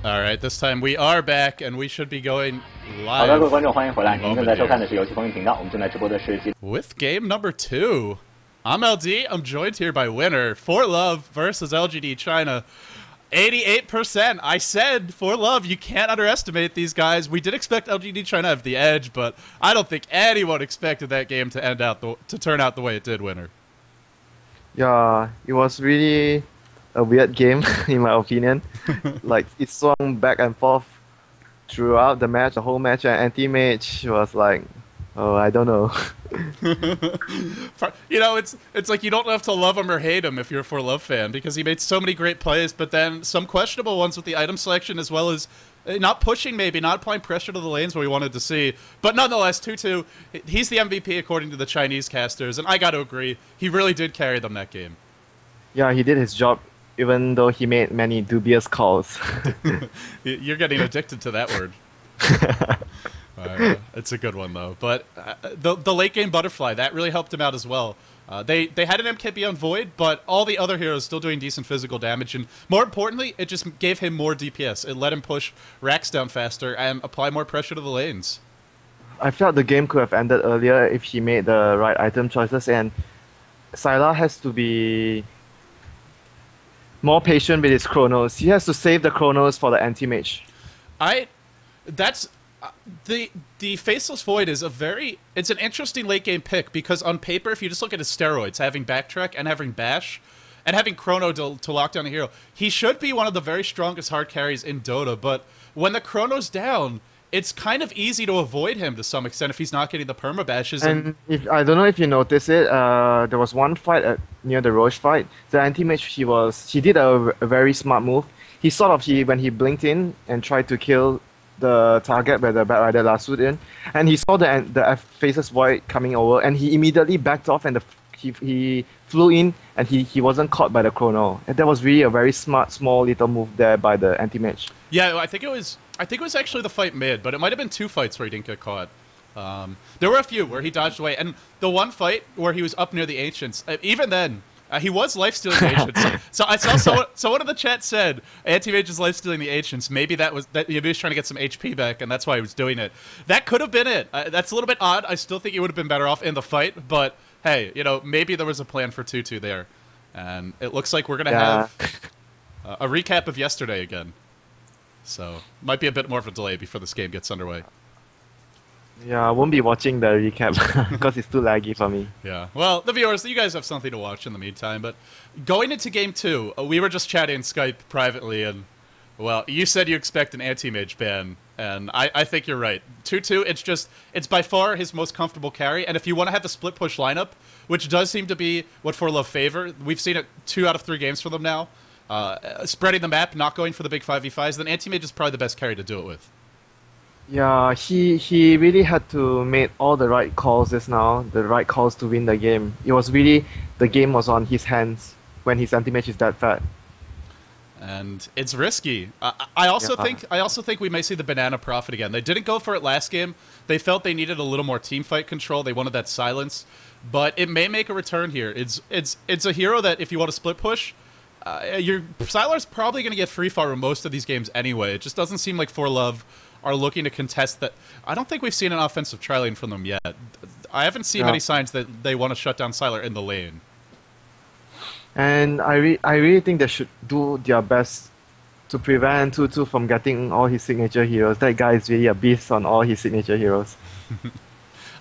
All right, this time we are back, and we should be going 好的，各位 live 观众，欢迎回来！您正在收看 here 的是游戏风云频道，我们正在直播的是 with game number 2. I'm LD. I'm joined here by winner ForLove versus LGD China. 88%. I said ForLove. You can't underestimate these guys. We did expect LGD China to have the edge, but I don't think anyone expected that game to turn out the way it did. Winner. Yeah, it was really a weird game in my opinion. Like it swung back and forth throughout the match, the whole match, and anti-mage was like, oh, I don't know. You know, it's like you don't have to love him or hate him if you're a ForLove fan, because he made so many great plays, but then some questionable ones with the item selection, as well as not pushing, maybe not applying pressure to the lanes where we wanted to see. But nonetheless, 2-2, he's the MVP according to the Chinese casters, and I got to agree, he really did carry them that game. Yeah, he did his job, even though he made many dubious calls. You're getting addicted to that word. It's a good one, though. But the late game butterfly, that really helped him out as well. They had an MKB on Void, but all the other heroes still doing decent physical damage. And more importantly, it just gave him more DPS. It let him push racks down faster and apply more pressure to the lanes. I felt the game could have ended earlier if he made the right item choices, and Sylar has to be more patient with his chronos. He has to save the chronos for the anti-mage. The Faceless Void is it's an interesting late game pick, because on paper, if you just look at his steroids, having backtrack and having bash, and having chrono to lock down a hero, he should be one of the very strongest hard carries in Dota, but when the chrono's down, it's kind of easy to avoid him to some extent if he's not getting the perma bashes. And I don't know if you noticed it, there was one fight near the Roche fight. The anti-mage, he did a very smart move. When he blinked in and tried to kill the target where the Bat Rider lassoed in, and he saw the Faceless Void coming over, and he immediately backed off, and he flew in, and he wasn't caught by the chrono. And that was really a very smart, small little move there by the anti-mage. Yeah, I think it was actually the fight mid, but it might have been 2 fights where he didn't get caught. There were a few where he dodged away, and the one fight where he was up near the Ancients, even then, he was lifestealing the Ancients. So I saw someone in the chat said, anti-mage is lifestealing the Ancients. Maybe maybe he was trying to get some HP back, and that's why he was doing it. That could have been it. That's a little bit odd. I still think he would have been better off in the fight, but hey, you know, maybe there was a plan for 2-2 there. And it looks like we're going to have a recap of yesterday again. So, might be a bit more of a delay before this game gets underway. Yeah, I won't be watching the recap because it's too laggy for me. Yeah, well, the viewers, you guys have something to watch in the meantime, but going into Game 2, we were just chatting Skype privately, and, well, you said you expect an anti-mage ban, and I think you're right. 2-2, it's by far his most comfortable carry, and if you want to have the split push lineup, which does seem to be what ForLove favor, we've seen it 2 out of 3 games for them now, spreading the map, not going for the big 5v5s, then anti-mage is probably the best carry to do it with. Yeah, he really had to make all the right calls just now, the right calls to win the game. It was really, the game was on his hands when his anti-mage is that fat. And it's risky. I also think we may see the banana profit again. They didn't go for it last game. They felt they needed a little more team fight control. They wanted that silence, but it may make a return here. It's a hero that if you want to split push, your Sylar's probably going to get free fire in most of these games anyway. It just doesn't seem like ForLove are looking to contest that. I don't think we've seen an offensive tri-lane from them yet. I haven't seen many signs that they want to shut down Sylar in the lane. And I really think they should do their best to prevent 2-2 from getting all his signature heroes. That guy is really a beast on all his signature heroes.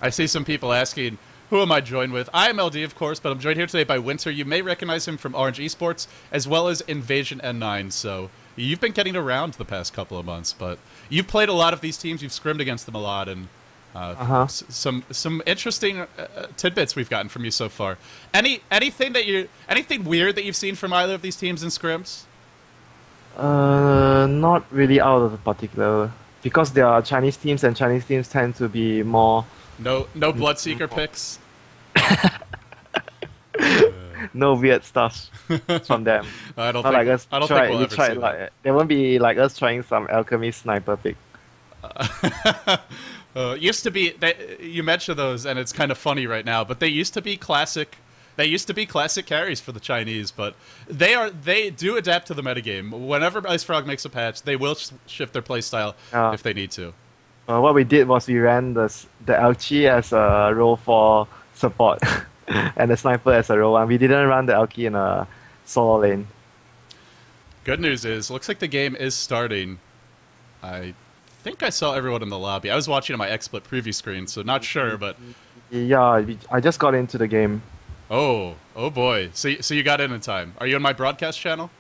I see some people asking, who am I joined with? I am LD, of course, but I'm joined here today by Winter. You may recognize him from Orange Esports, as well as Invasion N9, so you've been getting around the past couple of months, but you've played a lot of these teams, you've scrimmed against them a lot, and some interesting tidbits we've gotten from you so far. Anything weird that you've seen from either of these teams in scrims? Not really out of particular, because they are Chinese teams, and Chinese teams tend to be more... No Bloodseeker picks? No weird stuff from them. I don't think we'll ever see that. There won't be like us trying some alchemy sniper pick. Used to be, you mentioned those, and it's kind of funny right now, but they used to be classic They used to be classic carries for the Chinese, but they do adapt to the metagame. Whenever Ice Frog makes a patch, they will shift their playstyle if they need to. What we did was we ran the Elchi as a role for support and the sniper as a role 1. We didn't run the Elchi in a solo lane. Good news is, looks like the game is starting. I think I saw everyone in the lobby. I was watching on my XSplit preview screen, so not sure, but... Yeah, I just got into the game. Oh boy. So you got in time. Are you on my broadcast channel?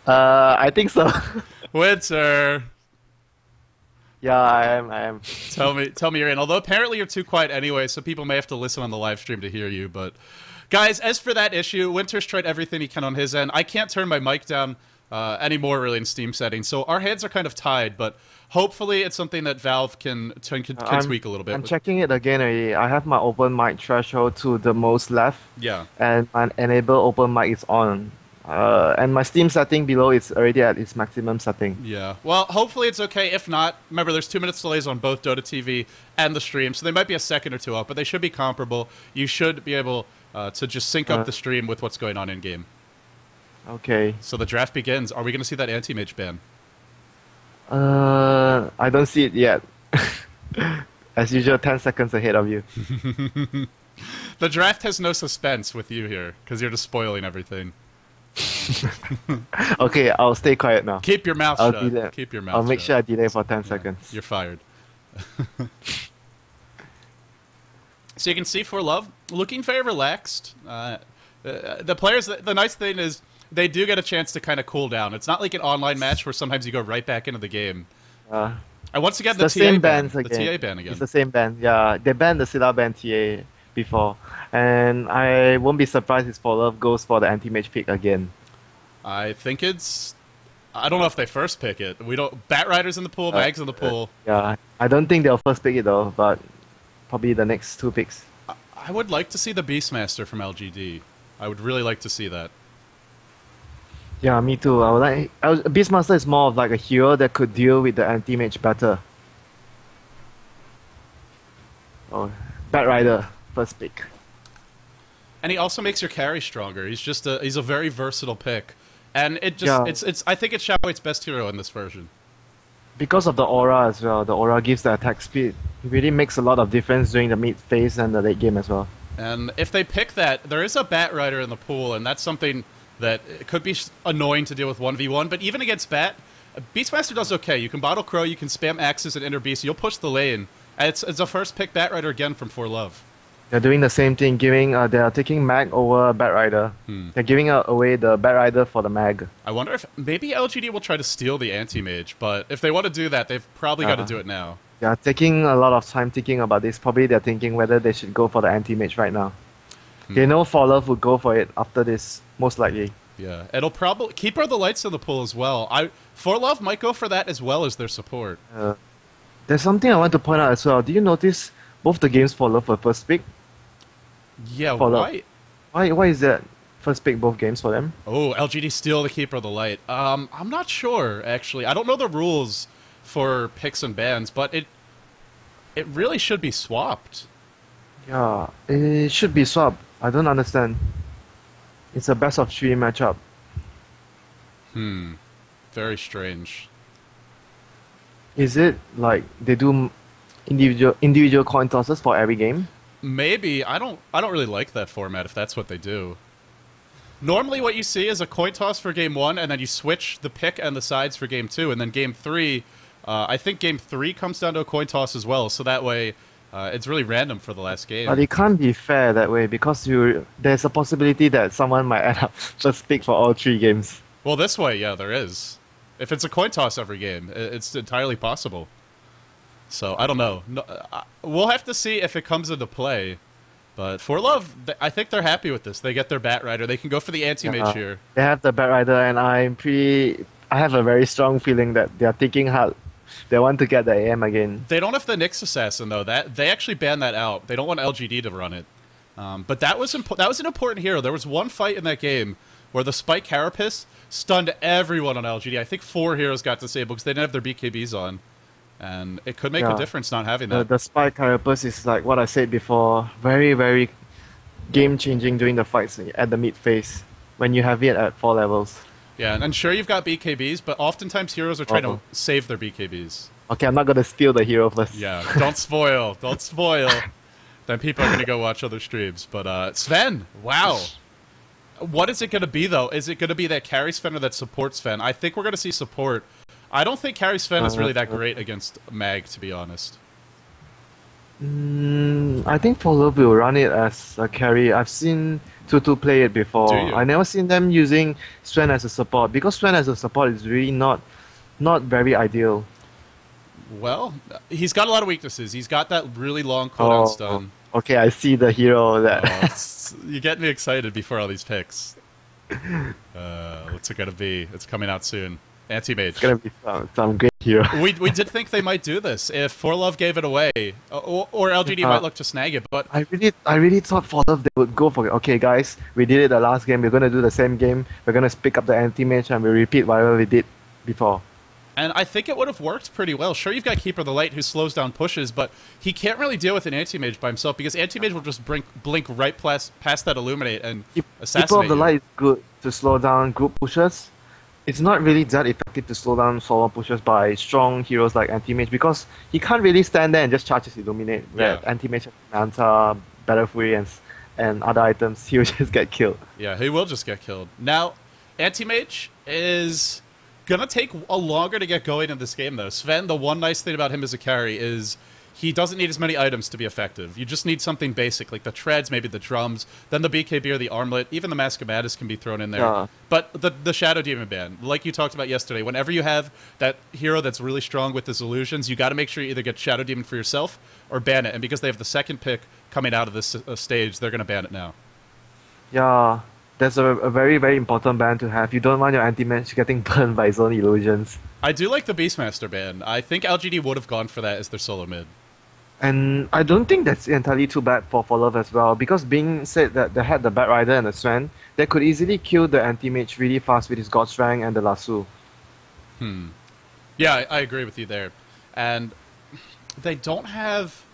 I think so. Winter. Yeah, I am. Tell me you're in. Although apparently you're too quiet anyway, so people may have to listen on the live stream to hear you. But guys, as for that issue, Winter's tried everything he can on his end. I can't turn my mic down anymore really in Steam settings, so our hands are kind of tied. But hopefully it's something that Valve can tweak a little bit. I'm checking it again already. I have my open mic threshold to the most left. Yeah. And my enable open mic is on. And my Steam setting below is already at its maximum setting. Yeah. Well, hopefully it's okay. If not, remember there's 2 minutes delays on both Dota TV and the stream, so they might be a second or two up, but they should be comparable. You should be able to just sync up the stream with what's going on in game. Okay. So the draft begins. Are we going to see that anti-mage ban? I don't see it yet. As usual, 10 seconds ahead of you. The draft has no suspense with you here, because you're just spoiling everything. Okay, I'll stay quiet now. Keep your mouth shut. Keep your mouth shut. I'll make sure I delay for 10 seconds. You're fired. So you can see ForLove looking very relaxed. The players, the nice thing is they do get a chance to kind of cool down. It's not like an online match where sometimes you go right back into the game. And once again, the TA ban. The TA ban again. It's the same ban. Yeah, they banned the Silla ban TA before, and I won't be surprised if ForLove goes for the anti-mage pick again. I think it's... I don't know if they first pick it. We don't... Batrider's in the pool, Mag's in the pool. Yeah, I don't think they'll first pick it though, but probably the next 2 picks. I would like to see the Beastmaster from LGD. I would really like to see that. Yeah, me too. Beastmaster is more of like a hero that could deal with the anti-mage better. Oh, Batrider, first pick. And he also makes your carry stronger. He's a very versatile pick. And it just I think it's Xiaohui's best hero in this version. Because of the aura as well. The aura gives the attack speed. It really makes a lot of difference during the mid phase and the late game as well. And if they pick that, there is a Batrider in the pool, and that's something that could be annoying to deal with 1v1, but even against Bat, Beastmaster does okay. You can bottle Crow, you can spam axes and Inner Beast, you'll push the lane. And it's a first pick Batrider again from ForLove. They're doing the same thing, they are taking Mag over Batrider. They're giving away the Batrider for the Mag. I wonder if maybe LGD will try to steal the anti-mage, but if they want to do that, they've probably got to do it now. Yeah, taking a lot of time thinking about this. Probably they're thinking whether they should go for the anti-mage right now. They know ForLove would go for it after this, most likely. Yeah, it'll probably... Keeper of the Lights in the pool as well. ForLove might go for that as well as their support. There's something I want to point out as well. Did you notice both the games ForLove were first pick? Yeah, why? Why is that first pick both games for them? Oh, LGD steal the Keeper of the Light. I'm not sure, actually. I don't know the rules for picks and bans, but it really should be swapped. Yeah, it should be swapped. I don't understand. It's a best of 3 matchup. Very strange. Is it like they do individual coin tosses for every game? Maybe. I don't really like that format if that's what they do. Normally what you see is a coin toss for game 1, and then you switch the pick and the sides for game 2, and then game 3, I think game 3 comes down to a coin toss as well, so that way it's really random for the last game. But it can't be fair that way, because there's a possibility that someone might end up first pick for all 3 games. Well, this way, yeah, there is. If it's a coin toss every game, it's entirely possible. So, I don't know. No, we'll have to see if it comes into play. But ForLove, I think they're happy with this. They get their Batrider. They can go for the anti-mage here. They have the Batrider, and I have a very strong feeling that they're thinking hard. They want to get the AM again. They don't have the Nyx Assassin, though. They actually banned that out. They don't want LGD to run it. But that was an important hero. There was one fight in that game where the Spike Carapace stunned everyone on LGD. I think 4 heroes got disabled because they didn't have their BKBs on. And it could make a difference not having that. The Spike Carapace is like what I said before. Very, very game changing during the fights at the mid phase when you have it at 4 levels. Yeah, and sure you've got BKBs, but oftentimes heroes are trying to Uh-oh. save their BKBs. Okay, I'm not gonna steal the hero first. Yeah, don't spoil. Don't spoil. Then people are going to go watch other streams. But Sven, wow. What is it going to be, though? Is it going to be that carry Sven or that support Sven? I think we're going to see support. I don't think carry Sven is really that great against Mag, to be honest. I think ForLove will run it as a carry. I've seen Tutu play it before. Do you? I never seen them using Sven as a support because Sven as a support is really not very ideal. Well, he's got a lot of weaknesses. He's got that really long cooldown stun. Okay, I see the hero that. You get me excited before all these picks. What's it going to be? It's coming out soon. Anti-Mage. It's gonna be some great hero. we did think they might do this if ForLove gave it away, or LGD might look to snag it. But I really thought ForLove they would go for it. Okay, guys, we did it the last game. We're gonna do the same game. We're gonna pick up the anti-mage and we repeat whatever we did before. And I think it would have worked pretty well. Sure, you've got Keeper of the Light who slows down pushes, but he can't really deal with an anti-mage by himself because anti-mage will just blink right past that Illuminate and assassinate Keeper of the you. Light is good to slow down group pushes. It's not really that effective to slow down solo pushes by strong heroes like anti-mage because he can't really stand there and just charge his Illuminate. Where anti-mage has Manta, Battle Fury, and other items, he will just get killed. Yeah, he will just get killed. Now, anti-mage is gonna take a longer to get going in this game, though. Sven, the one nice thing about him as a carry is he doesn't need as many items to be effective. You just need something basic, like the treads, maybe the drums, then the BKB or the armlet. Even the Mask of Madness can be thrown in there. Yeah. But the Shadow Demon ban, like you talked about yesterday, whenever you have that hero that's really strong with his illusions, you got to make sure you either get Shadow Demon for yourself or ban it. And because they have the second pick coming out of this stage, they're going to ban it now. Yeah, that's a very, very important ban to have. You don't want your anti-mage getting burned by his own illusions. I do like the Beastmaster ban. I think LGD would have gone for that as their solo mid. And I don't think that's entirely too bad for ForLove as well, because being said that they had the Bat Rider and the Sven, they could easily kill the anti-mage really fast with his God's Rank and the Lasso. Yeah, I agree with you there. And they don't have...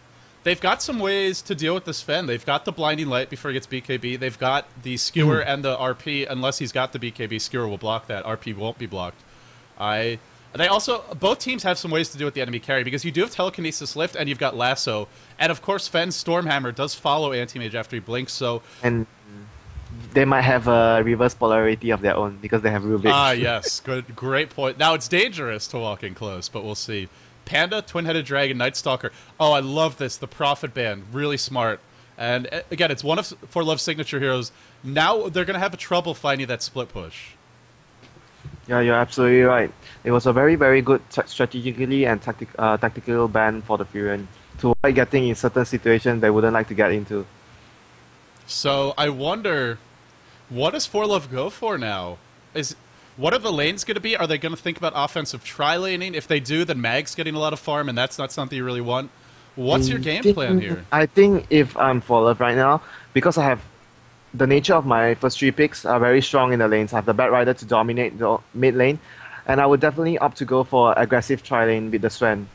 They've got some ways to deal with the Sven. They've got the Blinding Light before he gets BKB. They've got the Skewer and the RP. Unless he's got the BKB, Skewer will block that. RP won't be blocked. They also, both teams have some ways to deal with the enemy carry, because you do have Telekinesis Lift and you've got Lasso. And of course, Sven's Stormhammer does follow Anti-Mage after he blinks, so... And they might have a reverse polarity of their own, because they have Rubik. Ah, yes. Great point. Now, it's dangerous to walk in close, but we'll see. Panda, Twin-Headed Dragon, Night Stalker. Oh, I love this. The Prophet Band. Really smart. And again, it's one of ForLove's signature heroes. Now they're going to have trouble finding that split push. Yeah, you're absolutely right. It was a very, very good strategically and tactical ban for the Furion to avoid getting in certain situations they wouldn't like to get into. So I wonder, what does ForLove go for now? What are the lanes going to be? Are they going to think about offensive tri-laning? If they do, then Mag's getting a lot of farm, and that's not something you really want. What's your game plan here? I think if I'm ForLove right now, because I have the nature of my first 3 picks are very strong in the lanes. I have the Bat Rider to dominate the mid lane, and I would definitely opt to go for aggressive tri-lane with the Sven.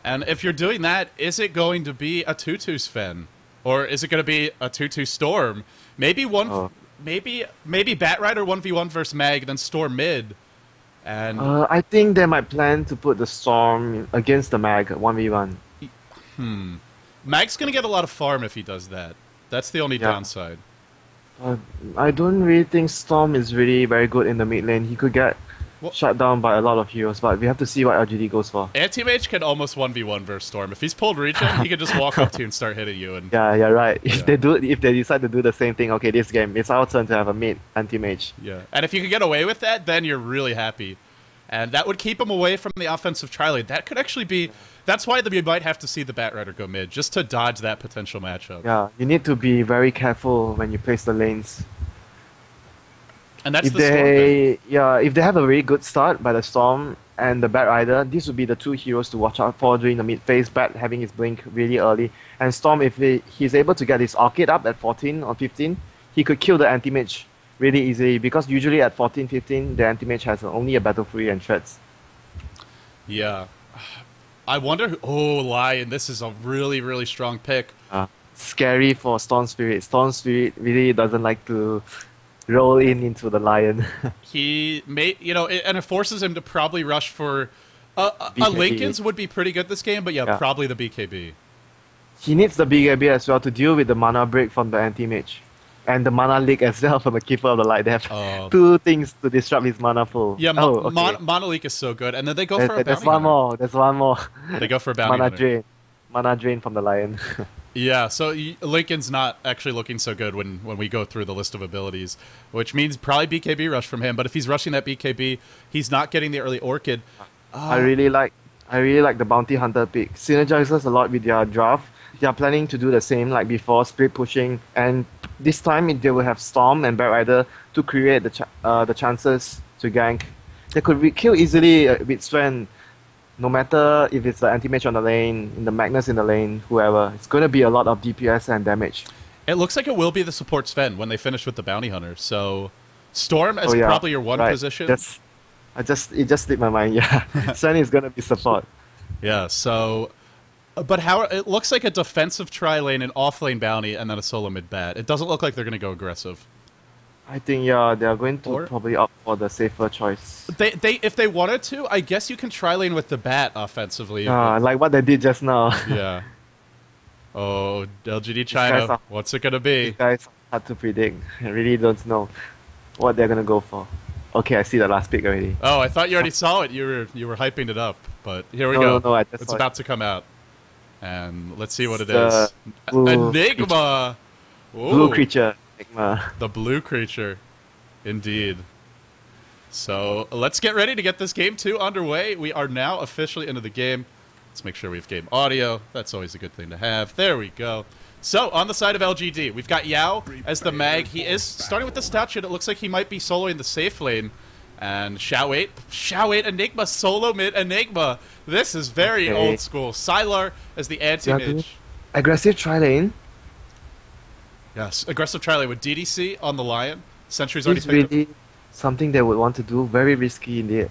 And if you're doing that, is it going to be a 2-2 Sven? Or is it going to be a 2-2 Storm? Maybe maybe Bat Rider 1v1 versus Mag, then Storm mid. And I think they might plan to put the Storm against the Mag 1v1. Mag's going to get a lot of farm if he does that. That's the only downside. I don't really think Storm is really very good in the mid lane. He could get shut down by a lot of heroes, but we have to see what LGD goes for. Anti-Mage can almost 1v1 versus Storm. If he's pulled regen, he can just walk up to you and start hitting you. And yeah, you're right. If they decide to do the same thing, okay, this game, it's our turn to have a mid anti-mage. Yeah, and if you can get away with that, then you're really happy. And that would keep him away from the offensive tri-lane. That could actually be... That's why you might have to see the Bat Rider go mid, just to dodge that potential matchup. Yeah, you need to be very careful when you place the lanes. And that's if they have a very good start by the Storm and the Bat Rider, these would be the 2 heroes to watch out for during the mid phase. Bat having his blink really early, and Storm, if he's able to get his Orchid up at 14 or 15, he could kill the anti-mage really easily, because usually at 14, 15, the anti-mage has only a Battle Fury and Treads. Yeah. I wonder who... Oh, Lion, this is a really, really strong pick. scary for Storm Spirit. Storm Spirit really doesn't like to roll into the Lion. He may, and it forces him to probably rush for a BKB. Lincoln's would be pretty good this game, but yeah, probably the BKB. He needs the BKB as well to deal with the mana break from the anti-mage. And the mana leak as well from the Keeper of the Light. They have two things to disrupt his mana pool. Yeah, okay. mana leak is so good. And then they go for a There's bounty one hunter. more. There's one more. They go for a bounty mana hunter. drain. Mana drain from the Lion. Yeah, so Lincoln's not actually looking so good when we go through the list of abilities, which means probably BKB rush from him. But if he's rushing that BKB, he's not getting the early Orchid. I really like the Bounty Hunter pick. Synergizes a lot with their draft. They are planning to do the same like before, split pushing, and this time they will have Storm and Bat Rider to create the chances to gank. They could kill easily with Sven, no matter if it's the anti-mage on the lane, in the Magnus in the lane, whoever. It's going to be a lot of DPS and damage. It looks like it will be the support Sven when they finish with the Bounty Hunter. So Storm is probably your one position. It just slipped my mind. Yeah, Sven is going to be support. Yeah. So, but it looks like a defensive tri lane, an off lane bounty, and then a solo mid bat. It doesn't look like they're going to go aggressive. I think they are going to probably opt for the safer choice. If they wanted to, I guess you can tri lane with the bat offensively. Like what they did just now. Yeah. Oh, LGD China. What's it gonna be? These guys are hard to predict. I really don't know what they're gonna go for. Okay, I see the last pick already. Oh, I thought you already saw it. You were hyping it up, but here we go. No, it's about to come out, and let's see what it is. Enigma. Blue creature. Enigma. The blue creature, indeed. So let's get ready to get this game 2 underway. We are now officially into the game. Let's make sure we have game audio. That's always a good thing to have. There we go. So, on the side of LGD, we've got Yao as the mag. He is starting with the stout shit. It looks like he might be soloing the safe lane. And Shao 8, Enigma, solo mid Enigma. This is very old school. Sylar as the anti-mage. Aggressive tri-lane. Yes, aggressive tri-lane with DDC on the Lion. Sentry's already picked really something they would want to do. Very risky indeed.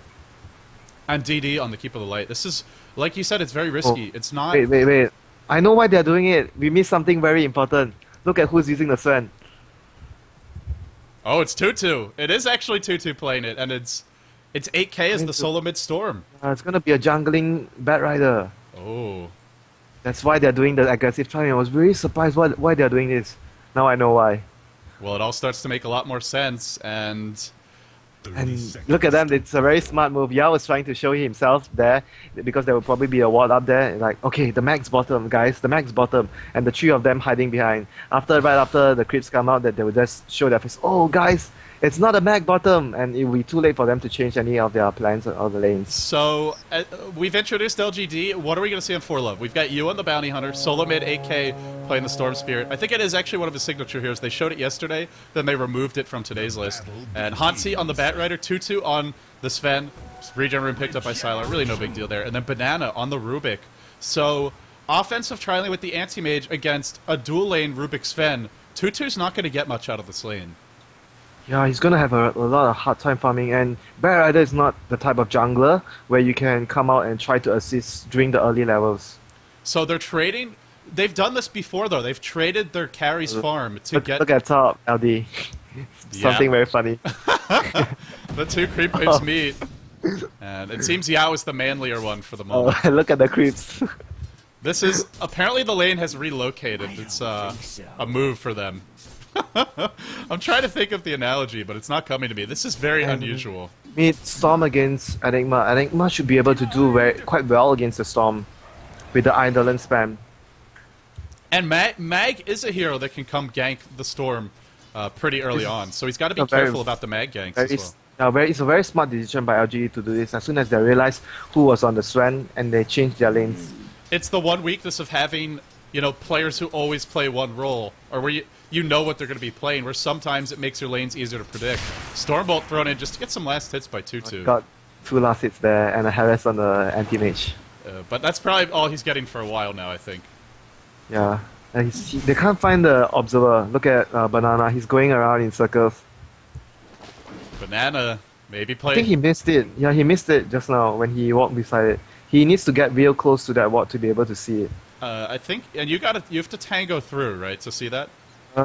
And DD on the Keep of the Light. This is, like you said, it's very risky. It's not... Wait. I know why they're doing it. We missed something very important. Look at who's using the Sven. Oh, it's Tutu. It is actually Tutu playing it, and it's 8k as the solo mid Storm. It's gonna be a jungling Bat Rider. Oh. That's why they're doing the aggressive try. I was very surprised why they're doing this. Now I know why. Well, it all starts to make a lot more sense, and look at them, it's a very smart move. Yao was trying to show himself there because there will probably be a ward up there. Like, okay, the max bottom, guys, the max bottom, and the three of them hiding behind. Right after the creeps come out, that they will just show their face. Oh, guys, it's not a mag bottom, and it will be too late for them to change any of their plans or the lanes. So, we've introduced LGD. What are we going to see on ForLove? We've got you on the Bounty Hunter, solo mid 8k playing the Storm Spirit. I think it is actually one of his signature heroes. They showed it yesterday, then they removed it from today's list. And Hansi on the Bat Rider, Tutu on the Sven, regen rune picked up by Sylar, really no big deal there. And then Banana on the Rubik. So, offensive trialing with the Anti-Mage against a dual lane Rubik Sven. Tutu's not going to get much out of this lane. Yeah, he's gonna have a lot of hard time farming, and Bat Rider is not the type of jungler where you can come out and try to assist during the early levels. So they're trading. They've done this before, though. They've traded their carries farm to get. Look at top, LD. Something very funny. The two creep waves meet, and it seems Yao is the manlier one for the moment. Oh, look at the creeps. This is apparently the lane has relocated. It's a move for them. I'm trying to think of the analogy, but it's not coming to me. This is very unusual. Mid Storm against Enigma. Enigma should be able to do quite well against the Storm with the Eidolon spam. And Mag is a hero that can come gank the Storm pretty early on, so he's got to be careful about the Mag ganks as well. It's a very smart decision by LGD to do this. As soon as they realized who was on the Sven, and they changed their lanes. It's the one weakness of having, players who always play one role, or where you know what they're going to be playing, where sometimes it makes your lanes easier to predict. Stormbolt thrown in just to get some last hits by Tutu. Got 2 last hits there, and a harass on the anti-mage. But that's probably all he's getting for a while now, I think. Yeah. They can't find the observer. Look at Banana, he's going around in circles. Banana, maybe playing... I think he missed it. Yeah, he missed it just now when he walked beside it. He needs to get real close to that ward to be able to see it. I think, and you have to tango through, right, to see that?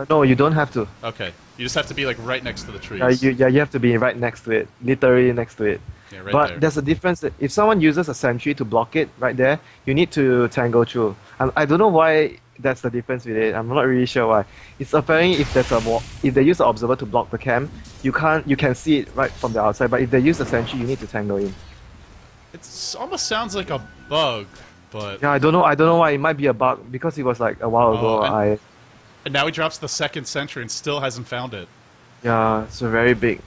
No, you don't have to. Okay. You just have to be like right next to the trees. You have to be right next to it, literally next to it. Yeah, right But there. there's a difference. If someone uses a sentry to block it right there, you need to tango through. I don't know why that's the difference with it. I'm not really sure why. It's apparently if they use the observer to block the camp, you can see it right from the outside. But if they use the sentry, you need to tango in. It almost sounds like a bug, but Yeah, I don't know why. It might be a bug because it was like a while ago. And now he drops the second sentry and still hasn't found it. Yeah, it's a very big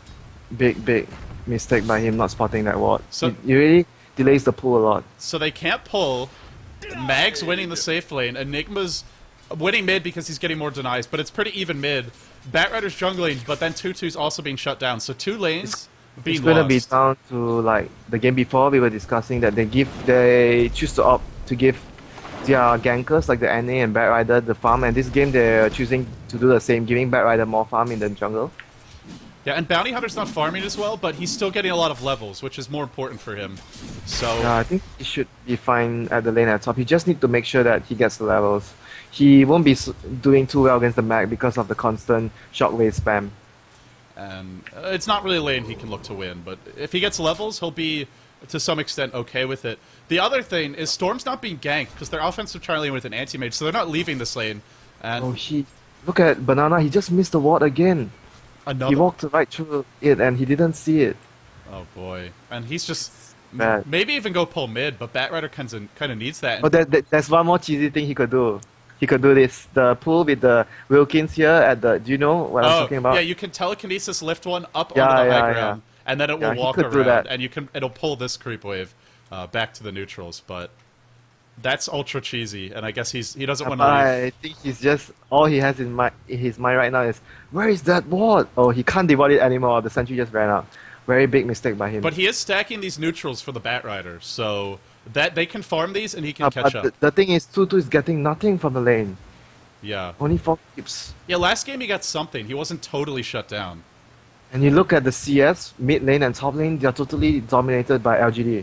mistake by him not spotting that ward. So it really delays the pull a lot. So they can't pull. Mag's winning the safe lane. Enigma's winning mid because he's getting more denies, but it's pretty even mid. Batrider's jungling, but then Tutu's also being shut down. So 2 lanes being It's gonna lost. be down to like the game before we were discussing that they choose to opt to give their gankers like the NA and Batrider the farm, and this game they're choosing to do the same, giving Batrider more farm in the jungle. Yeah, and Bounty Hunter's not farming as well, but he's still getting a lot of levels, which is more important for him. So Yeah, I think he should be fine at the lane at top. He just need to make sure that he gets the levels. He won't be doing too well against the Mag because of the constant shockwave spam. And it's not really a lane he can look to win, but if he gets levels, he'll be, to some extent, okay with it. The other thing is Storm's not being ganked, because they're offensive trying lane with an anti-mage, so they're not leaving this lane. And Oh, look at Banana, he just missed the ward again. another... He walked right through it and he didn't see it. Oh boy. And he's just... Bad. Maybe even go pull mid, but Batrider kind of needs that. Oh, there's one more cheesy thing he could do. He could do this. The pull with the Wilkins here at the... Do you know what I'm talking about? Yeah, you can telekinesis lift one up Yeah, onto the yeah, high yeah. ground, and then it will Yeah, he walk could do around, that. and it'll pull this creep wave back to the neutrals, but that's ultra cheesy, and I guess he doesn't want to leave. I think he's just... All he has in his mind right now is, where is that ward? Oh, he can't devote it anymore. The sentry just ran out. Very big mistake by him. But he is stacking these neutrals for the Batrider, so that they can farm these and he can catch up. The thing is, Tutu is getting nothing from the lane. Yeah. Only 4 keeps. Yeah, last game he got something. He wasn't totally shut down. And you look at the CS, mid lane and top lane, they are totally dominated by LGD.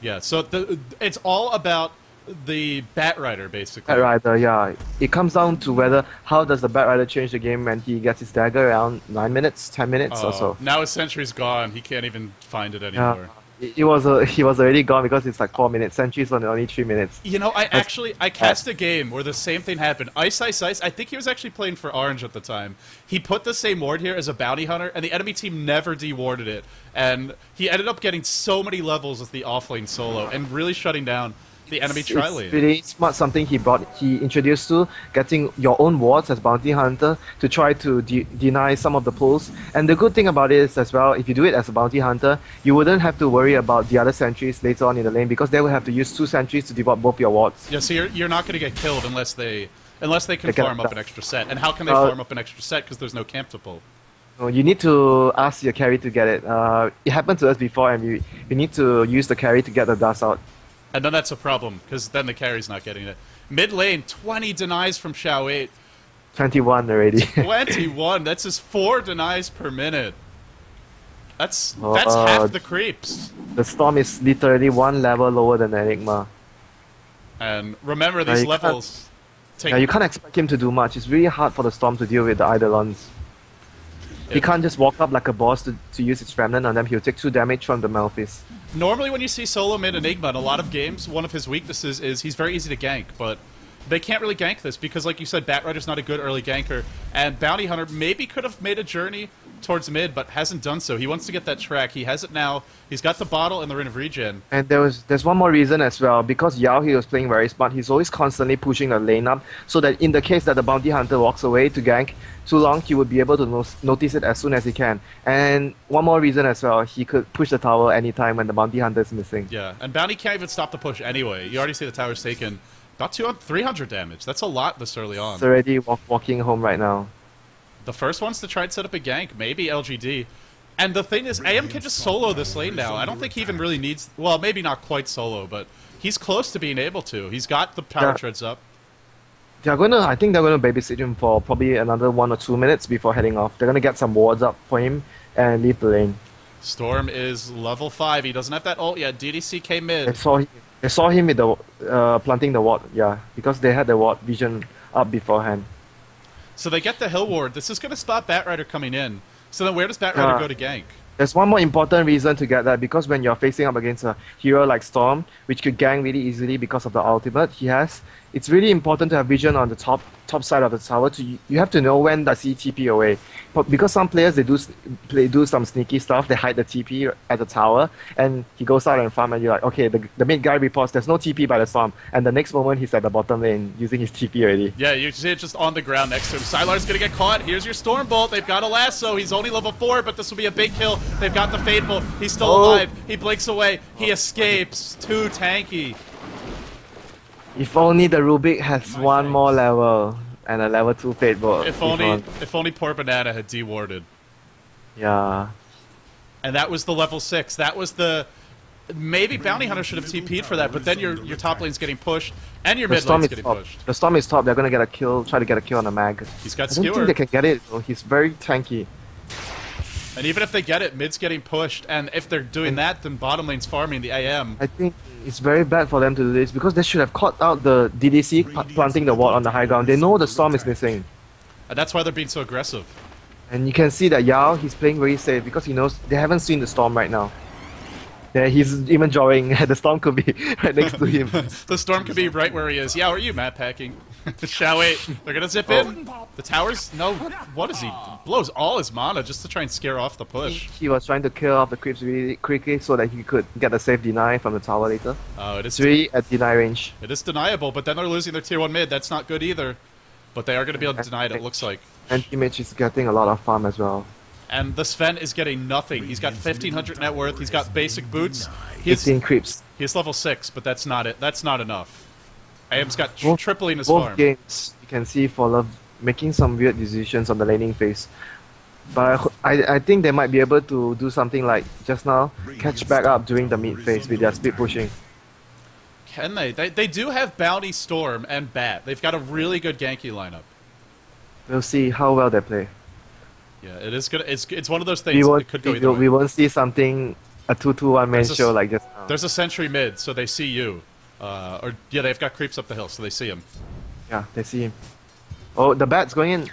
Yeah, so it's all about the Batrider, basically. Batrider, yeah. It comes down to how does the Batrider change the game when he gets his dagger around 9 minutes, 10 minutes or so. Now his sentry's gone. He can't even find it Yeah. anymore. He was already gone because it's like 4 minutes. Sentry's on only 3 minutes. You know, I cast a game where the same thing happened. Ice. I think he was actually playing for Orange at the time. He put the same ward here as a bounty hunter, and the enemy team never dewarded it. And he ended up getting so many levels with the offlane solo and really shutting down the enemy tri-lane. It's really smart, something he introduced to, getting your own wards as bounty hunter to try to deny some of the pulls. And the good thing about it is as well, if you do it as a bounty hunter, you wouldn't have to worry about the other sentries later on in the lane because they will have to use 2 sentries to devote both your wards. Yeah, so you're not going to get killed unless they can farm up an extra set. And how can they farm up an extra set? Because there's no camp to pull. No, you need to ask your carry to get it. It happened to us before, and you need to use the carry to get the dust out. And then that's a problem, because then the carry's not getting it. Mid lane, 20 denies from Xiao 8. 21 already. 21, that's just 4 denies per minute. That's half the creeps. The Storm is literally 1 level lower than Enigma. And remember, these levels take... Yeah, you can't expect him to do much. It's really hard for the Storm to deal with the Eidolons. He can't just walk up like a boss to use his Remnant on them. He'll take 2 damage from the Malphite. Normally when you see solo mid Enigma in a lot of games, one of his weaknesses is he's very easy to gank, but they can't really gank this because, like you said, Batrider's not a good early ganker, and Bounty Hunter maybe could have made a journey towards mid, but hasn't done so. He wants to get that track. He has it now. He's got the bottle and the Ring of Regen. And there's one more reason as well. Because Yao, he was playing very smart, he's always constantly pushing the lane up, so that in the case that the Bounty Hunter walks away to gank too long, he would be able to notice it as soon as he can. And one more reason as well, he could push the tower anytime when the Bounty Hunter is missing. Yeah, and Bounty can't even stop the push anyway. You already see the tower's taken about 300 damage. That's a lot this early on. He's already walking home right now. The first one's to try and set up a gank, maybe LGD. And the thing is, AM can just solo this lane now. I don't think he even really needs... Well, maybe not quite solo, but he's close to being able to. He's got the power treads up. I think they're gonna babysit him for probably another 1 or 2 minutes before heading off. They're gonna get some wards up for him and leave the lane. Storm is level 5. He doesn't have that ult yet. DDC came mid. I saw They saw him with the planting the ward, yeah, because they had the ward vision up beforehand. So they get the hill ward. This is going to stop Batrider coming in. So then where does Batrider go to gank? There's one more important reason to get that, because when you're facing up against a hero like Storm, which could gank really easily because of the ultimate he has, it's really important to have vision on the top side of the tower. You have to know when does he TP away. But because some players, they do some sneaky stuff, they hide the TP at the tower, and he goes out and farm, and you're like, okay, the mid guy reports there's no TP by the Storm, and the next moment he's at the bottom lane using his TP already. Yeah, you see it just on the ground next to him. Sylar's gonna get caught. Here's your Storm Bolt. They've got a lasso. He's only level 4, but this will be a big kill. They've got the Fade Bolt. He's still alive. He blinks away. He escapes. Too tanky. If only the Rubik has one more level and a level 2 Fate Bolt. If only poor Banana had dewarded. Yeah. And that was the level 6. That was the... Maybe Bounty Hunter should have TP'd for that, but then your top lane's getting pushed, and your mid lane's getting pushed. The Storm is top. They're gonna get a kill, try to get a kill on the mag. He's got I don't skewer. think they can get it, though. He's very tanky. And even if they get it, mid's getting pushed, and if they're doing that, then bottom lane's farming the AM. I think it's very bad for them to do this, because they should have caught out the DDC planting the ward on the high ground. They know the Storm is missing. And that's why they're being so aggressive. And you can see that Yao, he's playing very safe, because he knows they haven't seen the Storm right now. Yeah, he's even drawing. The Storm could be right next to him. The Storm could be right where he is. Yeah, are you map packing? Shall we? They're gonna zip in. The towers? No. What is he? Blows all his mana just to try and scare off the push. He was trying to kill off the creeps really quickly so that he could get a safe deny from the tower later. Oh, it is. It's really at deny range. It is deniable, but then they're losing their tier 1 mid. That's not good either. But they are going to be able to deny it, it looks like. And Image is getting a lot of farm as well. And the Sven is getting nothing. He's got 1,500 net worth. He's got basic boots. 15 creeps. He's level 6, but that's not it. That's not enough. AM's got tripling his both farm. Games, you can see ForLove making some weird decisions on the laning phase. But I think they might be able to do something like just now, catch back up during the mid phase with their speed pushing. Can they? They do have Bounty, Storm, and Bat. They've got a really good ganky lineup. We'll see how well they play. Yeah, it is good. It's one of those things that could go either way. We won't see something, a 2-2-1 man show like just now. There's a sentry mid, so they see you. Or yeah, they've got creeps up the hill, so they see him. Yeah, they see him. Oh, the Bat's going in.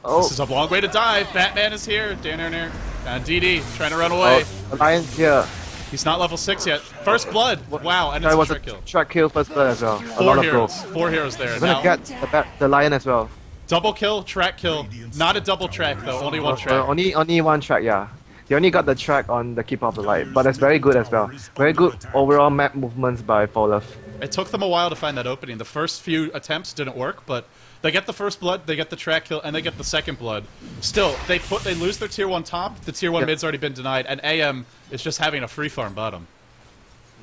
Oh. This is a long way to dive. Batman is here. And DD trying to run away. Oh, the Lion's here. He's not level 6 yet. First blood. Wow, and it's a track kill. Track kill, first blood as well. Four heroes there. We're gonna get the Lion as well. Double kill, track kill. Not a double track though, only one track. Only one track, yeah. They only got the track on the Keeper of the Light, but that's very good as well. Very good overall map movements by ForLove. It took them a while to find that opening. The first few attempts didn't work, but they get the first blood, they get the track kill, and they get the second blood. Still, they lose their tier 1 top, the tier 1 mid's already been denied, and AM is just having a free farm bottom.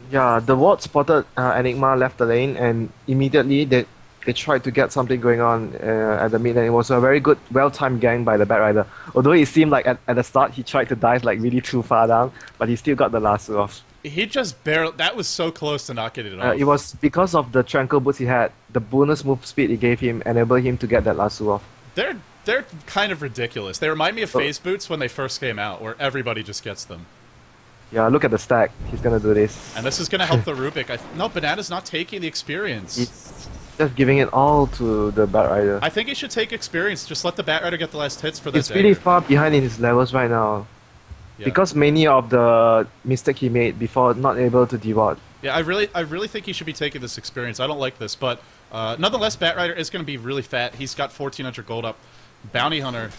Yeah, the ward spotted Enigma left the lane, and immediately they tried to get something going on at the mid lane. It was a very good, well-timed gang by the Batrider. Although it seemed like at the start he tried to dive like really too far down, but he still got the lasso off. He just barely... That was so close to not getting it off. It was because of the tranquil boots he had. The bonus move speed it gave him enabled him to get that lasso off. They're kind of ridiculous. They remind me of phase boots when they first came out, where everybody just gets them. Yeah, look at the stack. He's gonna do this. And this is gonna help the Rubik. No, Banana's not taking the experience. He's just giving it all to the Batrider. I think he should take experience. Just let the Batrider get the last hits for the He's really far behind in his levels right now. Yeah. Because many of the mistakes he made before not able to deward. Yeah, I really think he should be taking this experience. I don't like this, but nonetheless, Batrider is going to be really fat. He's got 1,400 gold up. Bounty Hunter,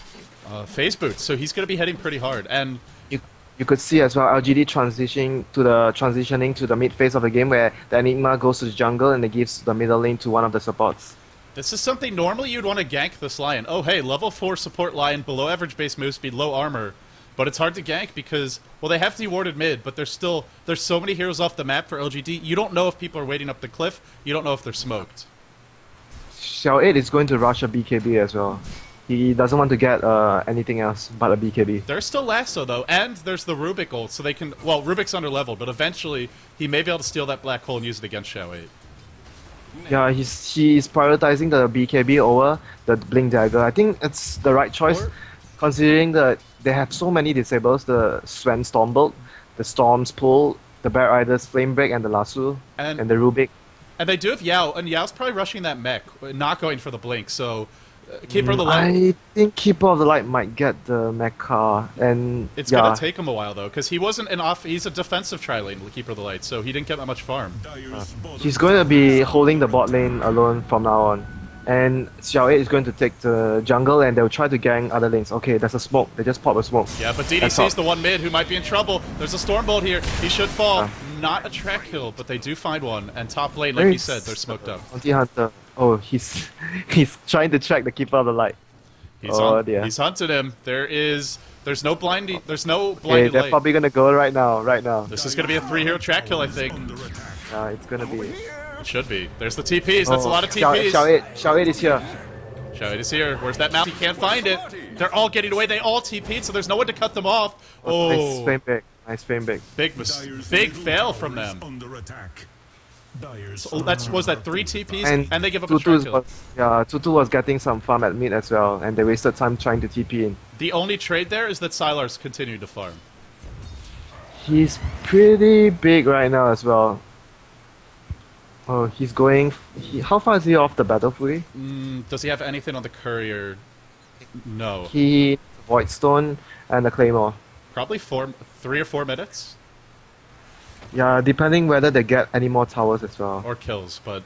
phase boots, so he's going to be hitting pretty hard. And you could see as well LGD transitioning to the mid phase of the game, where the Enigma goes to the jungle and it gives the middle lane to one of the supports. This is something normally you'd want to gank this Lion. Oh hey, level 4 support Lion, below average base move speed, low armor. But it's hard to gank because, well, they have dewarded mid, but there's so many heroes off the map for LGD. You don't know if people are waiting up the cliff. You don't know if they're smoked. Xiao 8 is going to rush a BKB as well. He doesn't want to get anything else but a BKB. There's still Lasso, though, and there's the Rubik ult, so they can... Well, Rubik's under leveled, but eventually he may be able to steal that black hole and use it against Xiao 8. Yeah, he's prioritizing the BKB over the Blink Dagger. I think it's the right choice, considering that they have so many disables, the Sven Stormbolt, the Storm's Pull, the Bat Riders Flame Break and the Lasso and the Rubik. And they do have Yao, and Yao's probably rushing that mech, not going for the blink. So, Keeper of the Light. I think Keeper of the Light might get the mecha, and it's gonna take him a while though, because he wasn't an off. He's a defensive tri-lane Keeper of the Light, so he didn't get that much farm. He's going to be holding the bot lane alone from now on. And Xiao 8 is going to take the jungle and they'll try to gang other lanes. Okay, there's a smoke. They just pop a smoke. Yeah, but DDC's the one mid who might be in trouble. There's a Stormbolt here. He should fall. Not a track kill, but they do find one. And top lane, like you said, they're smoked up. Bounty Hunter. Oh, he's trying to track the Keeper of the Light. He's hunted him. There's no blinding. There's no blinding. Okay, they're probably gonna go right now. This is gonna be a 3-hero track kill, I think. Yeah, it's gonna be. It should be. There's the TPs. That's a lot of TPs. Xiao 8 is here. Xiao 8 is here. Where's that mouse? He can't find it. They're all getting away. They all TP'd, so there's no one to cut them off. Oh. Nice frame back. Nice frame back. Big fail from them. So was that 3 TPs? And they give up a track kill. Yeah, Tutu was getting some farm at mid as well, and they wasted time trying to TP in. The only trade there is that Sylar's continued to farm. He's pretty big right now as well. Oh, he's going. How far is he off the battlefield? Does he have anything on the courier? No. He Void Stone and the Claymore. Probably 3 or 4 minutes. Yeah, depending whether they get any more towers as well. Or kills, but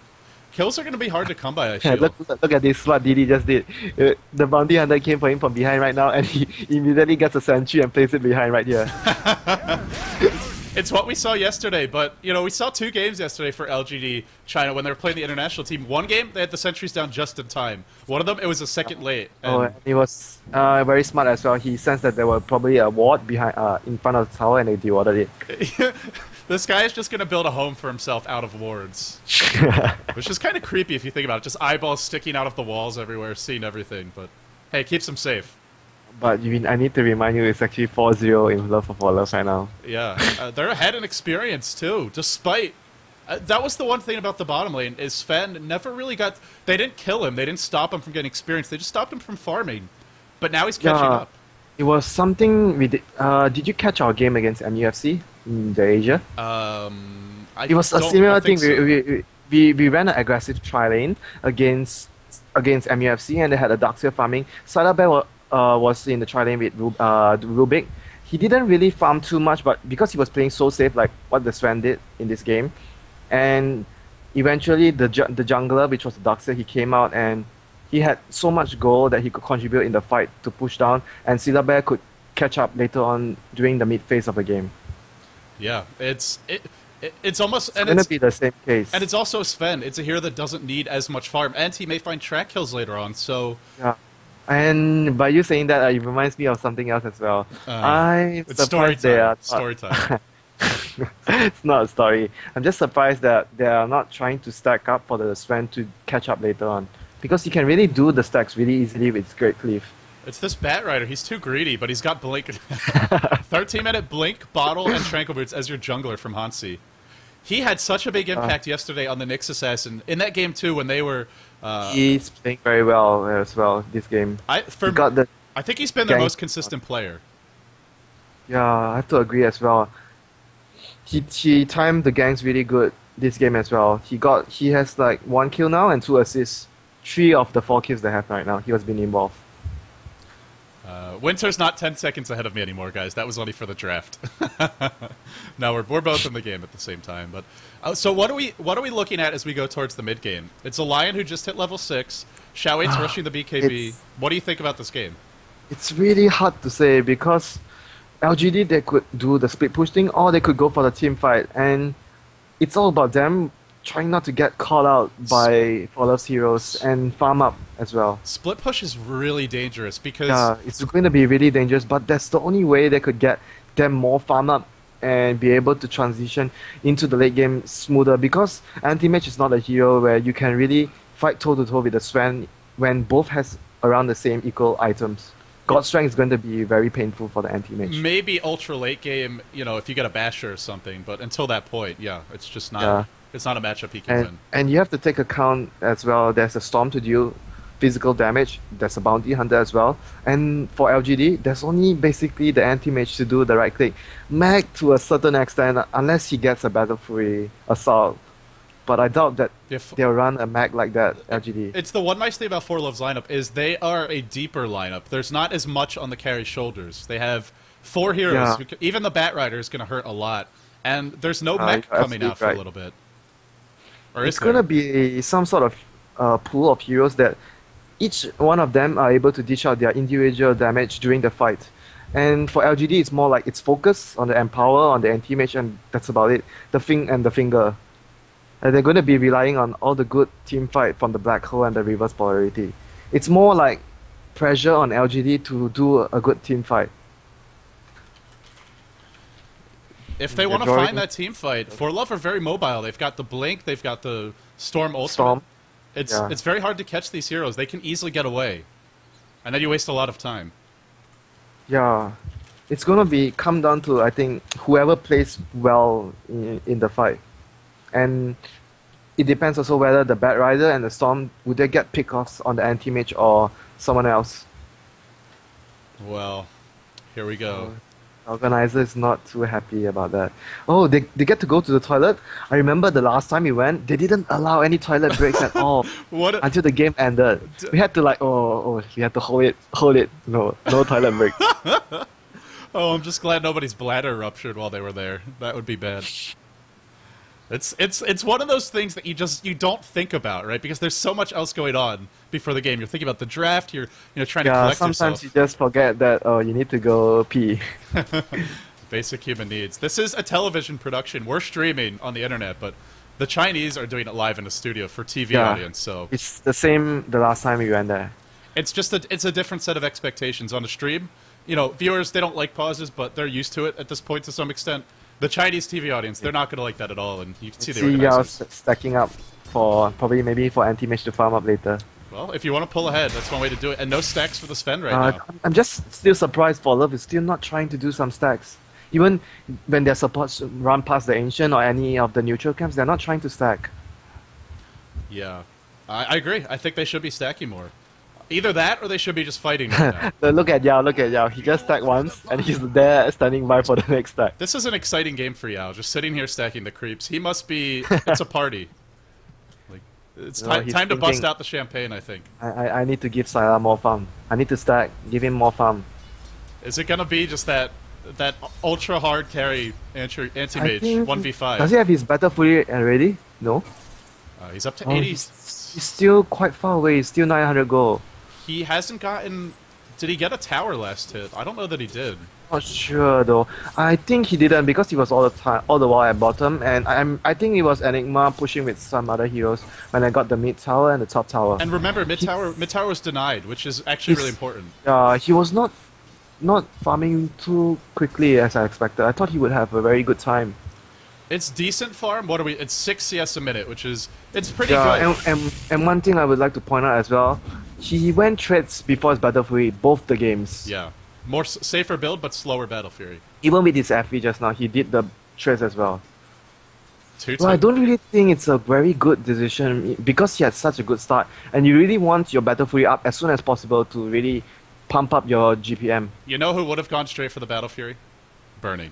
kills are going to be hard to come by, I feel. Look at this, what Didi just did. The Bounty Hunter came for him from behind right now, and he immediately gets a sentry and places it behind right here. It's what we saw yesterday, but, you know, we saw 2 games yesterday for LGD China when they were playing the international team. One game, they had the sentries down just in time. One of them, it was a second late. And he was very smart as well. He sensed that there was probably a ward behind, in front of the tower, and they de-warded it. This guy is just going to build a home for himself out of wards. Which is kind of creepy if you think about it. Just eyeballs sticking out of the walls everywhere, seeing everything. But, hey, it keeps him safe. But I need to remind you, it's actually 4-0 in Love for ForLove right now. Yeah, they're ahead in experience too, despite... that was the one thing about the bottom lane, is Sven never really got... They didn't kill him, they didn't stop him from getting experience, they just stopped him from farming. But now he's catching up. It was something we did... did you catch our game against MUFC in the Asia? It was a similar thing. So. We ran an aggressive tri-lane against MUFC, and they had a Darkseer farming. Sylar was in the tri-lane with Rubik. He didn't really farm too much, but because he was playing so safe, like what the Sven did in this game, and eventually the jungler, which was the Darkseer, he came out and he had so much gold that he could contribute in the fight to push down, and Sylar could catch up later on during the mid phase of the game. Yeah, it's almost... It's going to be the same case. And it's also Sven. It's a hero that doesn't need as much farm, and he may find track kills later on, so... Yeah. And by you saying that, it reminds me of something else as well. It's story time. Story time. It's not a story. I'm just surprised that they are not trying to stack up for the Sven to catch up later on. Because he can really do the stacks really easily with Great Cleave. It's this Bat Rider. He's too greedy, but he's got Blink. 13-minute Blink, Bottle, and Tranquil Boots as your jungler from Hansi. He had such a big impact yesterday on the Nyx Assassin. In that game, too, when they were... he's playing very well as well, this game. I think he's been their most consistent player. Yeah, I have to agree as well. He timed the ganks really good this game as well. He has like 1 kill now and 2 assists. 3 of the 4 kills they have right now, he has been involved. Winter's not 10 seconds ahead of me anymore, guys. That was only for the draft. No, we're both in the game at the same time. But so what are we looking at as we go towards the mid game? It's a Lion who just hit level 6. Xiao 8's rushing the BKB. What do you think about this game? It's really hard to say because LGD, they could do the split push thing, or they could go for the team fight, and it's all about them trying not to get caught out by ForLove's heroes and farm up as well. Split push is really dangerous because... Yeah, it's going to be really dangerous, but that's the only way they could get them more farm up and be able to transition into the late game smoother, because Anti-Mage is not a hero where you can really fight toe-to-toe with the Sven when both has around the same equal items. God Strength is going to be very painful for the Anti-Mage. Maybe ultra late game, you know, if you get a Basher or something, but until that point, yeah, it's just not... Yeah. It's not a matchup he can win. And you have to take account as well, there's a Storm to deal physical damage. There's a bounty hunter as well. And for LGD, there's only basically the anti-mage to do the right click. Mag to a certain extent, unless he gets a Battle Fury assault. But I doubt that they'll run a mag like that, LGD. It's the one nice thing about ForLove's lineup is they are a deeper lineup. There's not as much on the carry shoulders. They have 4 heroes. Yeah. Even the Bat Rider is going to hurt a lot. And there's no mech coming out for a little bit. Or it's going to be some sort of pool of heroes that each one of them are able to dish out their individual damage during the fight. And for LGD, it's more like it's focused on the Empower, on the anti-mage, and that's about it. The Finger. They're going to be relying on all the good team fight from the Black Hole and the Reverse Polarity. It's more like pressure on LGD to do a good team fight. If they want to find that team fight, ForLove are very mobile. They've got the Blink, they've got the Storm Ultimate. It's very hard to catch these heroes. They can easily get away. And then you waste a lot of time. Yeah. It's going to come down to, I think, whoever plays well in the fight. And it depends also whether the Bat Rider and the Storm, would they get pick-offs on the anti-mage or someone else? Well, here we go. The organizer is not too happy about that. Oh, they get to go to the toilet? I remember the last time we went, they didn't allow any toilet breaks at all until the game ended. We had to we had to hold it. No toilet break. Oh, I'm just glad nobody's bladder ruptured while they were there. That would be bad. It's one of those things that you don't think about, right? Because there's so much else going on before the game. You're thinking about the draft. You're trying to collect yourself. Sometimes you just forget that you need to go pee. Basic human needs. This is a television production. We're streaming on the internet, but the Chinese are doing it live in the studio for TV audience. So it's the same the last time we went there. It's just it's a different set of expectations on the stream. Viewers, they don't like pauses, but they're used to it at this point to some extent. The Chinese TV audience, they're not going to like that at all, and you can see the organizers. Stacking up for maybe for anti-mage to farm up later. Well, if you want to pull ahead, that's one way to do it. And no stacks for the Sven right now. I'm just still surprised ForLove is still not trying to do some stacks. Even when they're supposed to run past the Ancient or any of the neutral camps, they're not trying to stack. Yeah, I agree. I think they should be stacking more. Either that, or they should be just fighting right now. Look at Yao. He just stacked once, and he's there standing by for the next stack. This is an exciting game for Yao, just sitting here stacking the creeps. He must be... It's a party. It's time to bust out the champagne, I think. I need to give Syla more farm. I need to stack, give him more farm. Is it going to be just that ultra-hard carry anti-mage 1v5? Does he have his Battle Fury already? No? He's up to 80. He's still quite far away. He's still 900 gold. He hasn't gotten... Did he get a tower last hit? I don't know that he did. Not sure though. I think he didn't because he was all the while at bottom, and I think it was Enigma pushing with some other heroes when I got the mid tower and the top tower. And remember, mid tower was denied, which is actually really important. He was not farming too quickly as I expected. I thought he would have a very good time. It's decent farm. What are we? It's 6 CS a minute, which is it's pretty good. And one thing I would like to point out as well, he went trades before his Battle Fury, both the games. Yeah, more safer build but slower Battle Fury. Even with his FV just now, he did the trades as well. Well, I don't really think it's a very good decision because he had such a good start, and you really want your Battle Fury up as soon as possible to really pump up your GPM. You know who would have gone straight for the Battle Fury? Burning.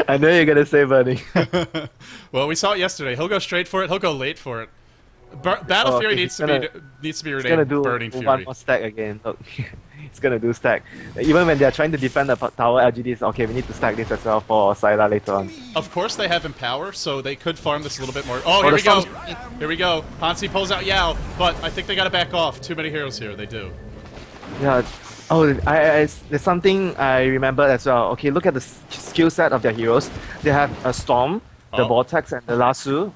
I know you're gonna say Burning. Well, we saw it yesterday. He'll go straight for it. He'll go late for it. Battle Fury needs to be renamed Burning Fury. One more stack again. Look, it's gonna do stack. Even when they're trying to defend the tower, LGD is okay. We need to stack this as well for Syla later on. Of course, they have Empower, so they could farm this a little bit more. Oh, here we go. Here we go. Hansi pulls out Yao, but I think they gotta back off. Too many heroes here. They do. Yeah. Oh, there's something I remember as well. Okay, look at the skill set of their heroes. They have a Storm, the Vortex, and the Lasso,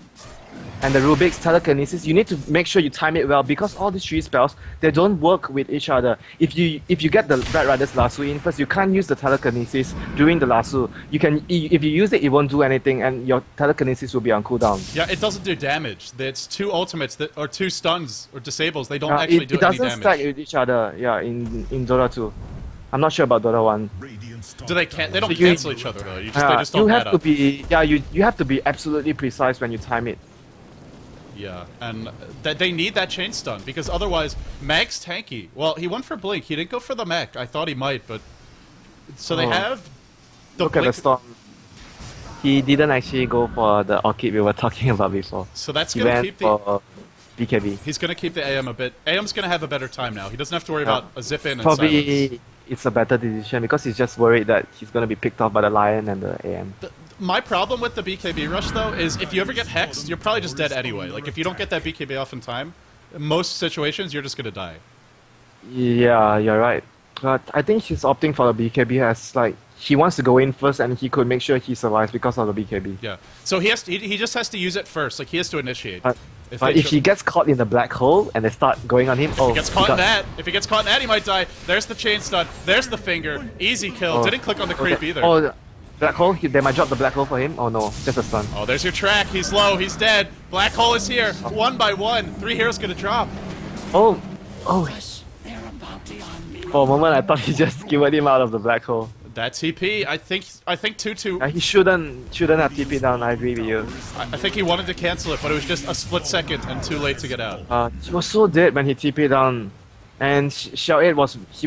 and the Rubik's Telekinesis. You need to make sure you time it well because all these 3 spells, they don't work with each other. If you get the Red Rider's Lasso in first, you can't use the Telekinesis during the Lasso. If you use it, it won't do anything, and your Telekinesis will be on cooldown. Yeah, it doesn't do damage. It's 2 ultimates or 2 stuns or disables. They don't actually do any damage. It doesn't stack with each other. Yeah, in Dota 2. I'm not sure about Dota 1. They don't cancel each other though. They just don't add up. You have to be absolutely precise when you time it. Yeah, and they need that chain stun, because otherwise, Mag's tanky. Well, he went for Blink. He didn't go for the mech. I thought he might, but... So they have... Look Blink... at the storm. He didn't actually go for the Orchid we were talking about before. So that's He going to went keep for BKB. He's going to keep the AM a bit... AM's going to have a better time now. He doesn't have to worry about a zip in and Probably silence. It's a better decision, because he's just worried that he's going to be picked off by the Lion and the AM. My problem with the BKB rush, though, is if you ever get hexed, you're probably just dead anyway. Like, if you don't get that BKB off in time, in most situations, you're just gonna die. Yeah, you're right. But I think he's opting for the BKB as, like, he wants to go in first and he could make sure he survives because of the BKB. Yeah. So he has to, he just has to use it first. Like, he has to initiate. But if he gets caught in the black hole and they start going on him, if he gets caught in that, if he gets caught in that, he might die. There's the chain stun. There's the finger. Easy kill. Didn't click on the creep either. Oh, black hole? They might drop the black hole for him? Oh no, just a stun. Oh, there's your track. He's low. He's dead. Black hole is here. One by one. 3 heroes gonna drop. Oh. For a moment, I thought he just skewered him out of the black hole. That TP, I think 2-2. He shouldn't have TP down, I agree with you. I think he wanted to cancel it, but it was just a split second and too late to get out. He was so dead when he TP down. And Xiao 8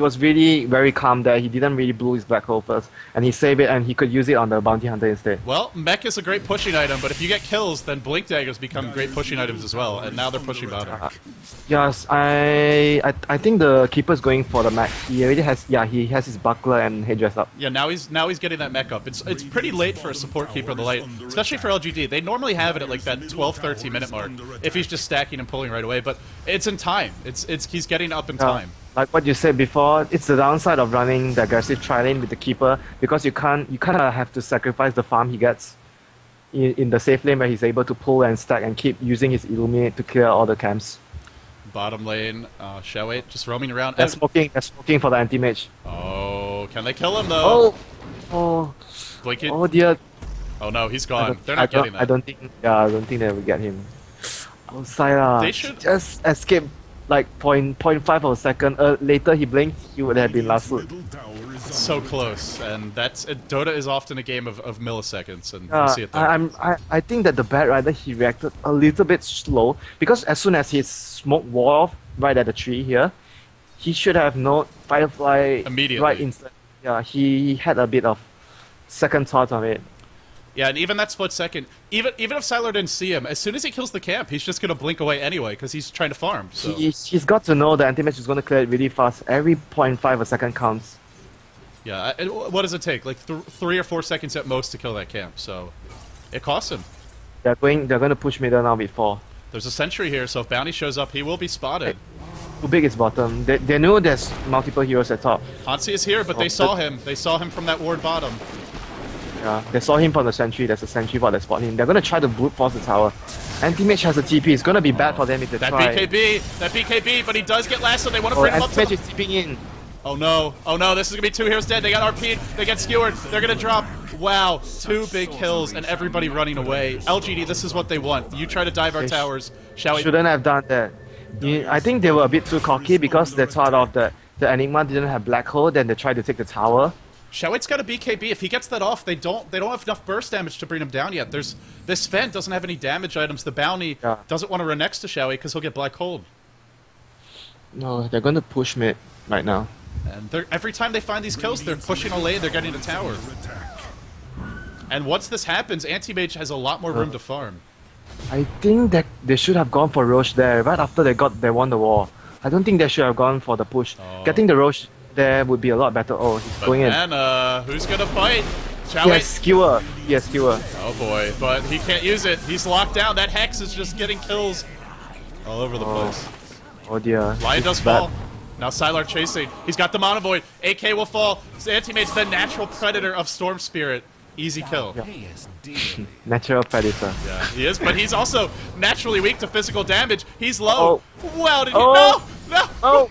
was really very calm there. He didn't really blow his black hole first. And he saved it and he could use it on the bounty hunter instead. Well, mech is a great pushing item, but if you get kills, then blink daggers become great pushing items as well. And now they're pushing bottom. Yes, I think the keeper's going for the mech. He already has, he has his buckler and headdress up. Yeah, now he's getting that mech up. It's pretty late for a support keeper in the late, especially for LGD. They normally have it at like that 12-13 minute mark if he's just stacking and pulling right away. But it's in time. He's getting up in time. Like what you said before, it's the downside of running the aggressive tri-lane with the keeper, because you kind of have to sacrifice the farm he gets in the safe lane where he's able to pull and stack and keep using his illuminate to clear all the camps. Bottom lane, Xiao 8 just roaming around. They're smoking for the anti-mage. Oh, can they kill him though? Oh, Blinking. oh dear. Oh no, he's gone. They're not getting that. I don't think they will get him. Oh, Syra, They should just escape like 0.5 of a second. Later he blinked, he would have been last loot. So close, and Dota is often a game of milliseconds, and you see it there. I think that the Bat Rider, he reacted a little bit slow, because as soon as his smoke wore off right at the tree here, he should have known Firefly immediately. Right instant. Yeah, he had a bit of second thought on it. Yeah, and even that split second, even if Sylar didn't see him, as soon as he kills the camp, he's just gonna blink away anyway because he's trying to farm. So. He's got to know the anti-match is going to clear it really fast. Every 0.5 a second counts. Yeah, what does it take? Like 3 or 4 seconds at most to kill that camp. So it costs him. They're going to push middle now with 4. There's a sentry here, so if Bounty shows up, he will be spotted. Too big is bottom. They know there's multiple heroes at top. Hansi is here, but they saw him. They saw him from that ward bottom. Yeah, they saw him from the sentry. There's a sentry bot that spot him. They're gonna try to brute force the tower. Anti-mage has a TP. It's gonna be bad for them if they try. That BKB, but he does get lasso. They want to bring him up to Anti-mage is TPing in. Oh no, this is gonna be 2 heroes dead. They got RP'd, they get skewered, they're gonna drop. Wow, 2 big kills and everybody running away. LGD, this is what they want. You try to dive our towers, shall we? Shouldn't have done that. I think they were a bit too cocky because they thought of the Enigma didn't have black hole, then they tried to take the tower. Xiaoit's got a BKB. If he gets that off, they don't have enough burst damage to bring him down yet. This Vent doesn't have any damage items. The Bounty doesn't want to run next to Xiaoi because he'll get black cold. No, they're going to push mid right now. And every time they find these kills, they're pushing a lane, they're getting a tower. And once this happens, Anti-Mage has a lot more room to farm. I think that they should have gone for Roche there, right after they won the war. I don't think they should have gone for the push. Getting the Roche there would be a lot better. Oh, he's going in. Who's gonna fight? Yes, skewer. Yes, skewer. Oh boy, but he can't use it. He's locked down. That Hex is just getting kills all over the place. Oh dear. Lion does fall. Now Sylar chasing. He's got the Mono Void. AK will fall. Anti-Mage's the natural predator of Storm Spirit. Easy kill. Yeah. Natural predator. Yeah, he is, but he's also naturally weak to physical damage. He's low. Oh. Wow, did he? No! Oh!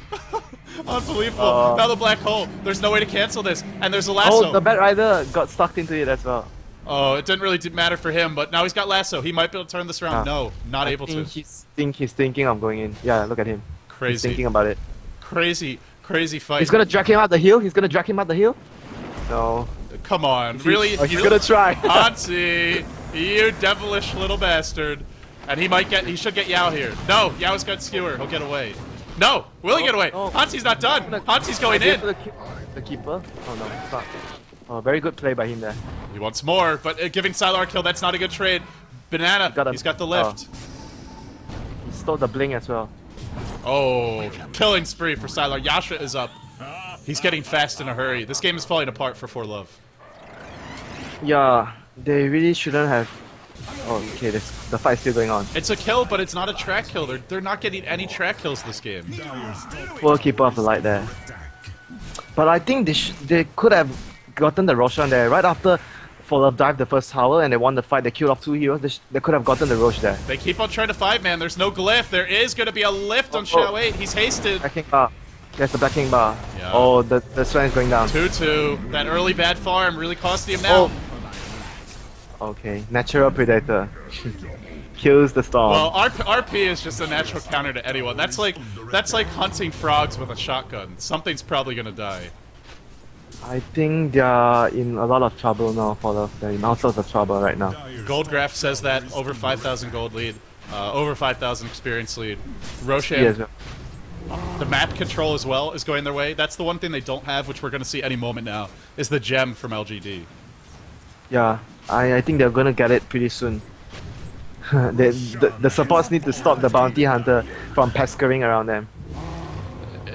Unbelievable. Now the black hole. There's no way to cancel this. And there's a lasso. Oh, the Bat Rider got stuck into it as well. Oh, it didn't really matter for him, but now he's got lasso. He might be able to turn this around. No, not able to. He's thinking of going in. Yeah, look at him. Crazy. He's thinking about it. Crazy fight. He's gonna drag him out the hill. No. Come on, really? He's gonna try. Hansi, you devilish little bastard. And he should get Yao here. No, Yao's got skewer. He'll get away. No, will he get away? Oh. Hansi's not done. Hansi's going in. The keeper? Oh no, it's not. Oh, very good play by him there. He wants more, but giving Sylar a kill, that's not a good trade. Banana, he's got the lift. He stole the blink as well. Oh, killing spree for Sylar. Yasha is up. He's getting fast in a hurry. This game is falling apart for ForLove. Yeah, they really shouldn't have. Oh, okay, the fight's still going on. It's a kill, but it's not a track kill. They're not getting any track kills this game. Poor keeper of the light there. But I think they could have gotten the Roshan there right after ForLove dived the first tower and they won the fight. They killed off 2 heroes. They could have gotten the Rosh there. They keep on trying to fight, man. There's no glyph. There is going to be a lift on Xiao 8. He's hasted. Blacking bar. There's the blacking bar. Yeah. Oh, the Sven is going down. 2-2. That early bad farm really costing him now. Oh. Okay, natural predator. Kills the storm. Well, RP is just a natural counter to anyone. That's like hunting frogs with a shotgun. Something's probably gonna die. I think they are in a lot of trouble now, ForLove. They're in all sorts of trouble right now. Goldgraph says that over 5,000 gold lead, over 5,000 experience lead. Roshan, Yes, the map control as well is going their way. That's the one thing they don't have, which we're gonna see any moment now, is the gem from LGD. yeah, I think they're gonna get it pretty soon. The supports need to stop the bounty hunter from pescering around them.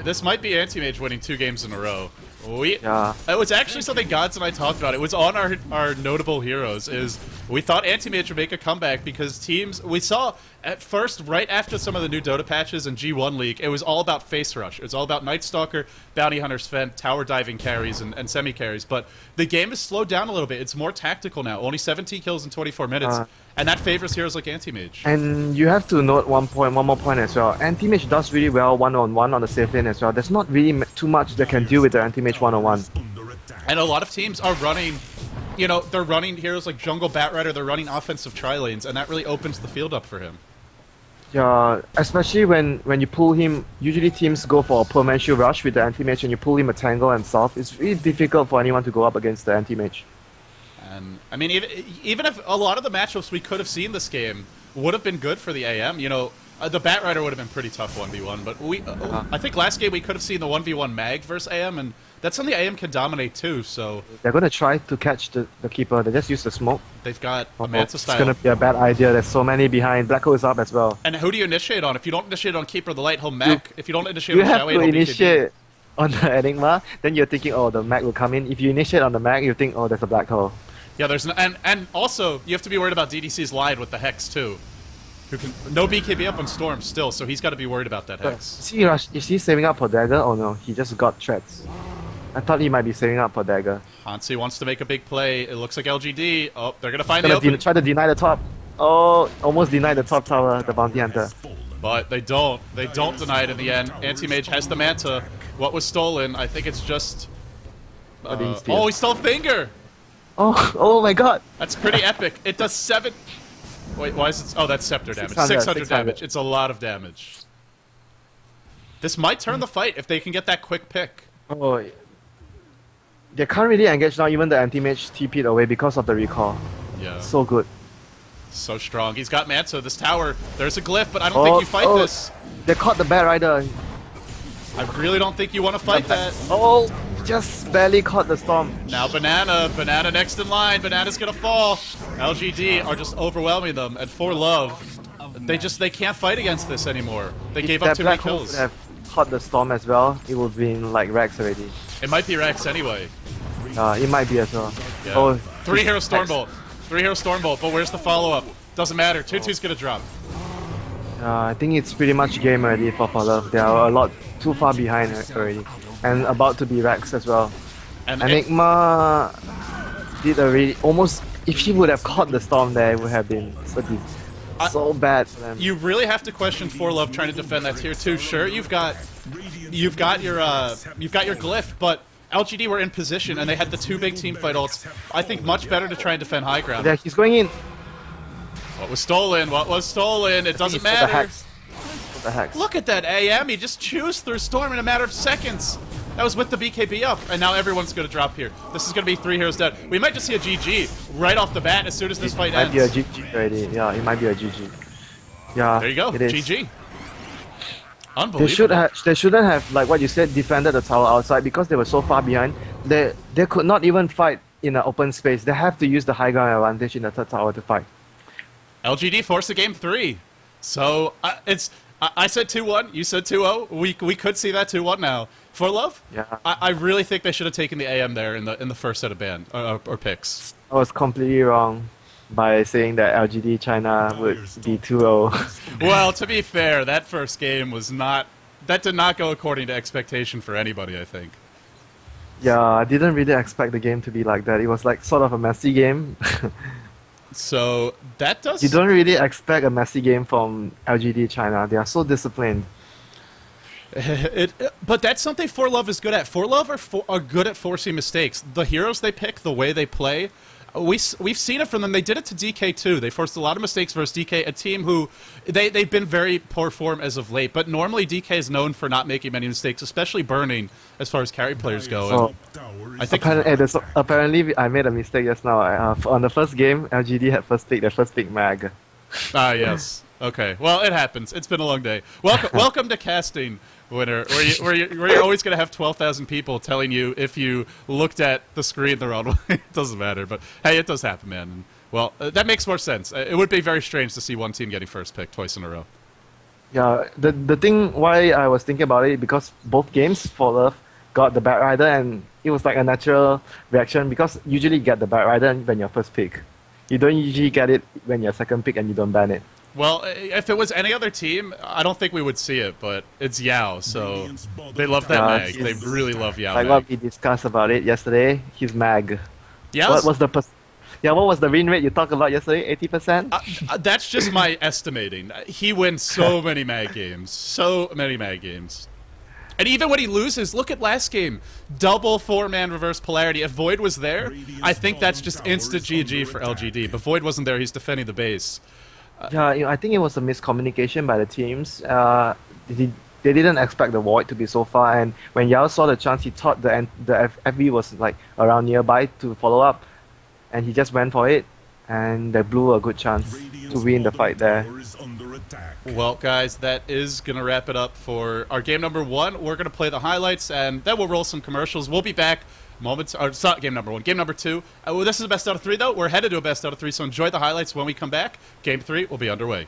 This might be Anti-Mage winning 2 games in a row. Yeah. It was actually something Gods and I talked about. It was on our notable heroes. Is we thought Anti-Mage would make a comeback because teams we saw at first right after some of the new Dota patches and G1 League, it was all about face rush. It was all about Night Stalker, Bounty Hunter Sven, tower diving carries and semi carries. But the game has slowed down a little bit. It's more tactical now. Only 17 kills in 24 minutes, and that favors heroes like Anti-Mage. And you have to note one more point as well. Anti-Mage does really well one-on-one on the safe lane as well. There's not really too much they can do with the Anti-Mage one-on-one. And a lot of teams are running, you know, they're running heroes like Jungle Batrider, they're running offensive tri-lanes, and that really opens the field up for him. Yeah, especially when you pull him, usually teams go for a per-man shield rush with the Anti-Mage and you pull him a tangle and stuff. It's really difficult for anyone to go up against the Anti-Mage. And, I mean, even if a lot of the matchups we could have seen this game would have been good for the AM, you know, the Batrider would have been pretty tough 1v1, but I think last game we could have seen the 1v1 Mag versus AM, and that's something AM can dominate too, so... They're gonna try to catch the keeper, they just use the smoke. They've got a Manta style. It's gonna be a bad idea, there's so many behind. Black Hole is up as well. And who do you initiate on? If you don't initiate on Keeper of the Light, he'll Mag. If you don't initiate on Xiao 8, he'll You have to initiate BKB. on the Enigma, then you're thinking, oh, the Mag will come in. If you initiate on the Mag, you think, oh, there's a Black Hole. Yeah, there's and also you have to be worried about DDC's line with the Hex too. Who can no BKB up on Storm still, so he's got to be worried about that Hex. Is he saving up for Dagger? Oh no, he just got threats. I thought he might be saving up for Dagger. Hansi wants to make a big play. It looks like LGD. Oh, they're gonna find the open. Try to deny the top. Oh, almost denied the top tower, the Bounty Hunter. But they don't. They don't deny it in the end. Anti-Mage has the Manta. What was stolen? I think it's just... oh, he stole Finger! Oh my god! That's pretty epic. It does 7... Wait, why is it... Oh, that's Scepter damage. 600 damage. It's a lot of damage. This might turn the fight if they can get that quick pick. Oh, they can't really engage now. Even the Anti-Mage TP'd away because of the recall. Yeah. So good. So strong. He's got Manta. This tower, there's a glyph, but I don't think you fight this. They caught the Batrider. I really don't think you want to fight that. Oh, just barely caught the Storm. Now Banana next in line. Banana's gonna fall. LGD are just overwhelming them, and ForLove, they can't fight against this anymore. They gave up too many kills. Would have caught the Storm as well, it would have been like Rex already. It might be Rex anyway. It might be as well. Yeah. Oh, 3-hero Stormbolt. 3-hero Stormbolt, but where's the follow-up? Doesn't matter. 2-2's gonna drop. I think it's pretty much game already for ForLove. They are a lot too far behind already. And about to be Rex as well. And Enigma did a really... Almost... If he would have caught the Storm there, it would have been so bad for them. You really have to question ForLove trying to defend that tier 2. Sure, you've got your glyph, but LGD were in position and they had the 2 big team fight ults. I think much better to try and defend high ground. Yeah, he's going in. What was stolen? What was stolen? It doesn't matter. The hex. Look at that AM. He just chews through Storm in a matter of seconds. That was with the BKB up, and now everyone's going to drop here. This is going to be 3 heroes dead. We might just see a GG right off the bat as soon as this fight ends. It might be a GG already. Yeah, it might be a GG. Yeah, There you go. it is. GG. Unbelievable. They shouldn't have, like what you said, defended the tower outside because they were so far behind. They could not even fight in an open space. They have to use the high ground advantage in the third tower to fight. LGD forced the game 3. So I said 2-1. You said 2-0. We could see that 2-1 now. ForLove? Yeah. I really think they should have taken the AM there in the first set of ban or picks. I was completely wrong by saying that LGD China would be 2-0. Well, to be fair, that first game was not. That did not go according to expectation for anybody, I think. Yeah, I didn't really expect the game to be like that. It was like sort of a messy game. So that does. You don't really expect a messy game from LGD China. They are so disciplined. But that's something ForLove is good at. ForLove are good at forcing mistakes. The heroes they pick, the way they play, we've seen it from them. They did it to DK too. They forced a lot of mistakes versus DK, a team who they've been very poor form as of late. But normally DK is known for not making many mistakes, especially burning as far as carry players go. So, I think apparently I made a mistake just now. On the first game, LGD had their first pick mag. Ah, yes. Okay. Well, it happens. It's been a long day. Welcome to casting, winner, where you're always going to have 12,000 people telling you if you looked at the screen the wrong way. It doesn't matter, but hey, it does happen, man. And, well, that makes more sense. It would be very strange to see one team getting first pick twice in a row. Yeah, the thing why I was thinking about it because both games ForLove got the Bat Rider and it was like a natural reaction because usually you get the Bat Rider when you're first pick. You don't usually get it when you're second pick and you don't ban it. Well, if it was any other team, I don't think we would see it, but it's Yao, so they love that mag. They really love Yao like mag. what we discussed about it yesterday, his mag. Yeah. What was the win rate you talked about yesterday? 80%? That's just my estimating. He wins so many mag games. So many mag games. And even when he loses, look at last game. Double 4-man reverse polarity. If Void was there, I think that's just instant GG for LGD. But Void wasn't there, he's defending the base. Yeah, I think it was a miscommunication by the teams. They didn't expect the Void to be so far, and when Yao saw the chance, he thought the FB was like around nearby to follow up, and he just went for it, and they blew a good chance to win the fight there. Well, guys, that is going to wrap it up for our game number 1. We're going to play the highlights, and then we'll roll some commercials. We'll be back moments. Or it's not game number 1. Game number 2. Well, this is a best out of 3, though. We're headed to a best out of 3, so enjoy the highlights when we come back. Game 3 will be underway.